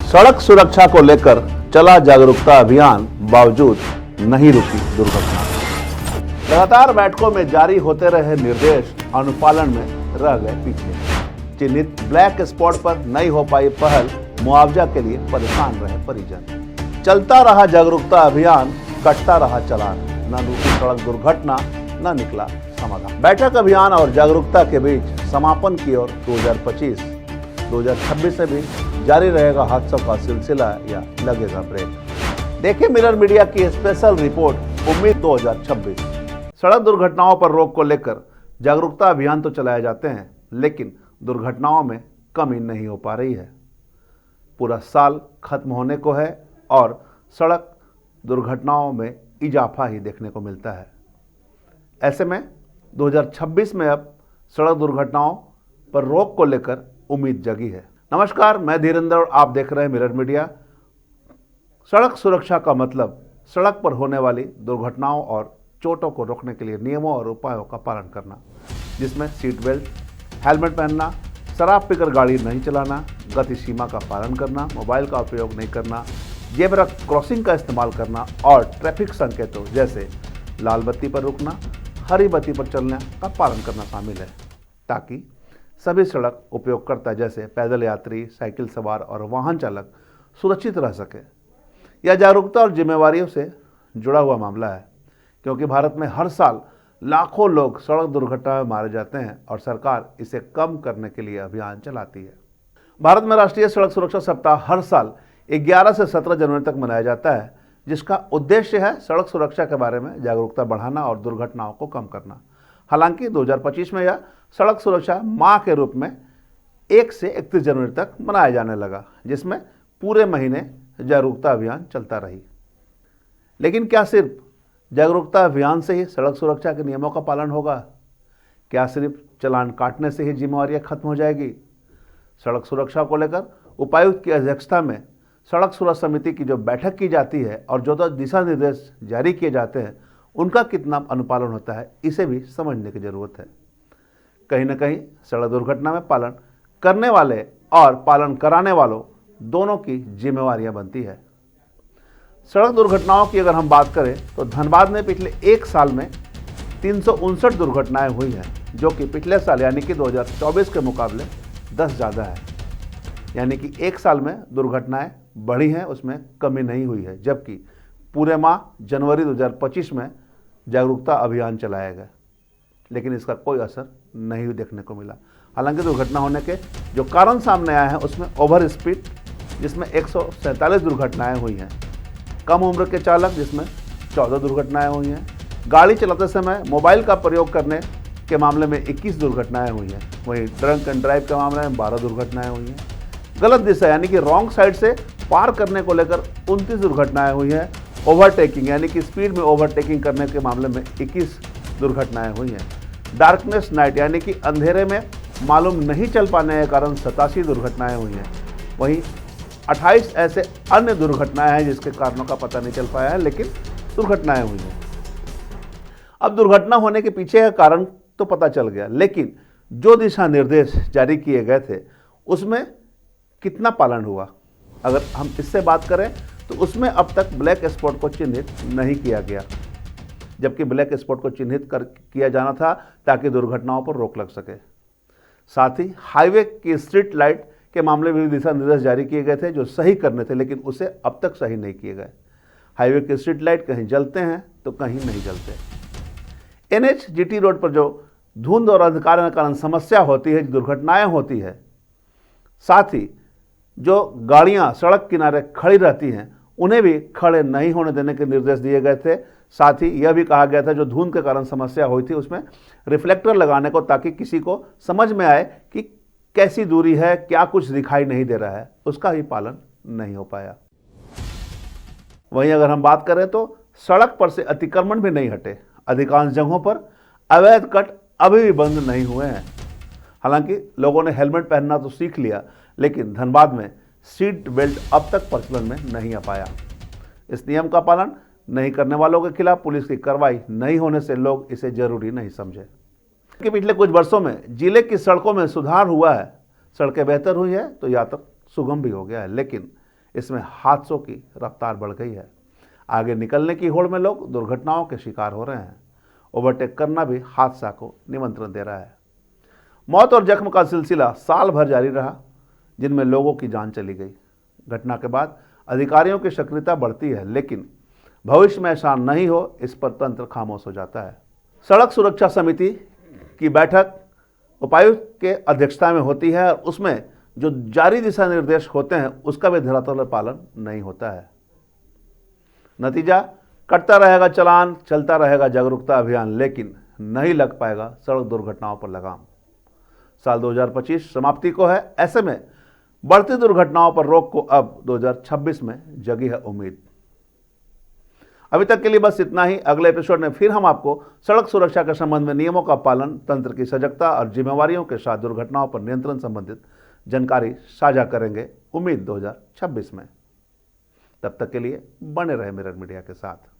सड़क सुरक्षा को लेकर चला जागरूकता अभियान, बावजूद नहीं रुकी दुर्घटना। लगातार बैठकों में जारी होते रहे निर्देश, अनुपालन में रह गए पीछे। चिन्हित ब्लैक स्पॉट पर नहीं हो पाई पहल, मुआवजा के लिए परेशान रहे परिजन। चलता रहा जागरूकता अभियान, कटता रहा चालान, न रुकी सड़क दुर्घटना, न निकला समाधान। बैठक, अभियान और जागरूकता के बीच समापन की ओर 2025 से भी जारी रहेगा हादसों का सिलसिला या लगेगा ब्रेक। देखिए मिरर मीडिया की स्पेशल रिपोर्ट उम्मीद 2026। सड़क दुर्घटनाओं पर रोक को लेकर जागरूकता अभियान तो चलाए जाते हैं, लेकिन दुर्घटनाओं में कमी नहीं हो पा रही है। पूरा साल खत्म होने को है और सड़क दुर्घटनाओं में इजाफा ही देखने को मिलता है। ऐसे में 2026 में अब सड़क दुर्घटनाओं पर रोक को लेकर उम्मीद जगी है। नमस्कार, मैं धीरेंद्र और आप देख रहे हैं मिरर मीडिया। सड़क सुरक्षा का मतलब सड़क पर होने वाली दुर्घटनाओं और चोटों को रोकने के लिए नियमों और उपायों का पालन करना, जिसमें सीट बेल्ट, हेलमेट पहनना, शराब पीकर गाड़ी नहीं चलाना, गति सीमा का पालन करना, मोबाइल का उपयोग नहीं करना, जेब्रा क्रॉसिंग का इस्तेमाल करना और ट्रैफिक संकेतों जैसे लाल बत्ती पर रुकना, हरी बत्ती पर चलने का पालन करना शामिल है, ताकि सभी सड़क उपयोगकर्ता जैसे पैदल यात्री, साइकिल सवार और वाहन चालक सुरक्षित रह सके। यह जागरूकता और जिम्मेवारियों से जुड़ा हुआ मामला है, क्योंकि भारत में हर साल लाखों लोग सड़क दुर्घटना में मारे जाते हैं और सरकार इसे कम करने के लिए अभियान चलाती है। भारत में राष्ट्रीय सड़क सुरक्षा सप्ताह हर साल 11 से 17 जनवरी तक मनाया जाता है, जिसका उद्देश्य है सड़क सुरक्षा के बारे में जागरूकता बढ़ाना और दुर्घटनाओं को कम करना। हालांकि 2025 में यह सड़क सुरक्षा माह के रूप में 1 से 31 जनवरी तक मनाया जाने लगा, जिसमें पूरे महीने जागरूकता अभियान चलता रही। लेकिन क्या सिर्फ जागरूकता अभियान से ही सड़क सुरक्षा के नियमों का पालन होगा? क्या सिर्फ चालान काटने से ही जिम्मेवारियां खत्म हो जाएगी? सड़क सुरक्षा को लेकर उपायुक्त की अध्यक्षता में सड़क सुरक्षा समिति की जो बैठक की जाती है और जो दिशा निर्देश जारी किए जाते हैं, उनका कितना अनुपालन होता है, इसे भी समझने की जरूरत है। कहीं ना कहीं सड़क दुर्घटना में पालन करने वाले और पालन कराने वालों दोनों की जिम्मेवारियां बनती है। सड़क दुर्घटनाओं की अगर हम बात करें तो धनबाद में पिछले एक साल में 359 दुर्घटनाएं हुई हैं, जो कि पिछले साल यानी कि 2024 के मुकाबले 10 ज़्यादा है। यानी कि एक साल में दुर्घटनाएं बढ़ी हैं, उसमें कमी नहीं हुई है। जबकि पूरे माह जनवरी 2025 में जागरूकता अभियान चलाया गया, लेकिन इसका कोई असर नहीं देखने को मिला। हालांकि दुर्घटना होने के जो कारण सामने आए हैं, उसमें ओवर स्पीड, जिसमें 147 दुर्घटनाएं हुई हैं, कम उम्र के चालक, जिसमें 14 दुर्घटनाएं हुई हैं, गाड़ी चलाते समय मोबाइल का प्रयोग करने के मामले में 21 दुर्घटनाएं हुई हैं, वहीं ड्रंक एंड ड्राइव के मामले में 12 दुर्घटनाएं हुई हैं, गलत दिशा यानी कि रॉन्ग साइड से पार करने को लेकर 29 दुर्घटनाएं हुई हैं, ओवरटेकिंग यानी कि स्पीड में ओवरटेकिंग करने के मामले में 21 दुर्घटनाएं हुई हैं, डार्कनेस नाइट यानी कि अंधेरे में मालूम नहीं चल पाने के कारण 87 दुर्घटनाएं हुई हैं, वहीं 28 ऐसे अन्य दुर्घटनाएं हैं जिसके कारणों का पता नहीं चल पाया है, लेकिन दुर्घटनाएं हुई हैं। अब दुर्घटना होने के पीछे का कारण तो पता चल गया, लेकिन जो दिशा निर्देश जारी किए गए थे उसमें कितना पालन हुआ? अगर हम इससे बात करें तो उसमें अब तक ब्लैक स्पॉट को चिन्हित नहीं किया गया, जबकि ब्लैक स्पॉट को चिन्हित किया जाना था ताकि दुर्घटनाओं पर रोक लग सके। साथ ही हाईवे की स्ट्रीट लाइट के मामले में भी दिशा निर्देश जारी किए गए थे जो सही करने थे, लेकिन उसे अब तक सही नहीं किए गए। हाईवे की स्ट्रीट लाइट कहीं जलते हैं तो कहीं नहीं जलते। NH-GT रोड पर जो धुंध और अंधकार के कारण समस्या होती है, दुर्घटनाएं होती है, साथ ही जो गाड़ियां सड़क किनारे खड़ी रहती हैं उन्हें भी खड़े नहीं होने देने के निर्देश दिए गए थे। साथ ही यह भी कहा गया था जो धुंध के कारण समस्या हुई थी उसमें रिफ्लेक्टर लगाने को, ताकि किसी को समझ में आए कि कैसी दूरी है, क्या कुछ दिखाई नहीं दे रहा है, उसका भी पालन नहीं हो पाया। वहीं अगर हम बात करें तो सड़क पर से अतिक्रमण भी नहीं हटे। अधिकांश जगहों पर अवैध कट अभी भी बंद नहीं हुए हैं। हालांकि लोगों ने हेलमेट पहनना तो सीख लिया, लेकिन धनबाद में सीट बेल्ट अब तक प्रचलन में नहीं आ पाया। इस नियम का पालन नहीं करने वालों के खिलाफ पुलिस की कार्रवाई नहीं होने से लोग इसे जरूरी नहीं समझे। कि पिछले कुछ वर्षों में जिले की सड़कों में सुधार हुआ है, सड़कें बेहतर हुई है तो यात्रा सुगम भी हो गया है, लेकिन इसमें हादसों की रफ्तार बढ़ गई है। आगे निकलने की होड़ में लोग दुर्घटनाओं के शिकार हो रहे हैं। ओवरटेक करना भी हादसा को निमंत्रण दे रहा है। मौत और जख्म का सिलसिला साल भर जारी रहा, जिनमें लोगों की जान चली गई। घटना के बाद अधिकारियों की सक्रियता बढ़ती है, लेकिन भविष्य में ऐसा नहीं हो, इस पर तंत्र खामोश हो जाता है। सड़क सुरक्षा समिति की बैठक उपायुक्त के अध्यक्षता में होती है और उसमें जो जारी दिशा निर्देश होते हैं उसका भी धरातल पर पालन नहीं होता है। नतीजा, कटता रहेगा चालान, चलता रहेगा जागरूकता अभियान, लेकिन नहीं लग पाएगा सड़क दुर्घटनाओं पर लगाम। साल 2025 समाप्ति को है, ऐसे में बढ़ती दुर्घटनाओं पर रोक को अब 2026 में जगी है उम्मीद। अभी तक के लिए बस इतना ही। अगले एपिसोड में फिर हम आपको सड़क सुरक्षा के संबंध में नियमों का पालन, तंत्र की सजगता और जिम्मेवारियों के साथ दुर्घटनाओं पर नियंत्रण संबंधित जानकारी साझा करेंगे, उम्मीद 2026 में। तब तक के लिए बने रहे मिरर मीडिया के साथ।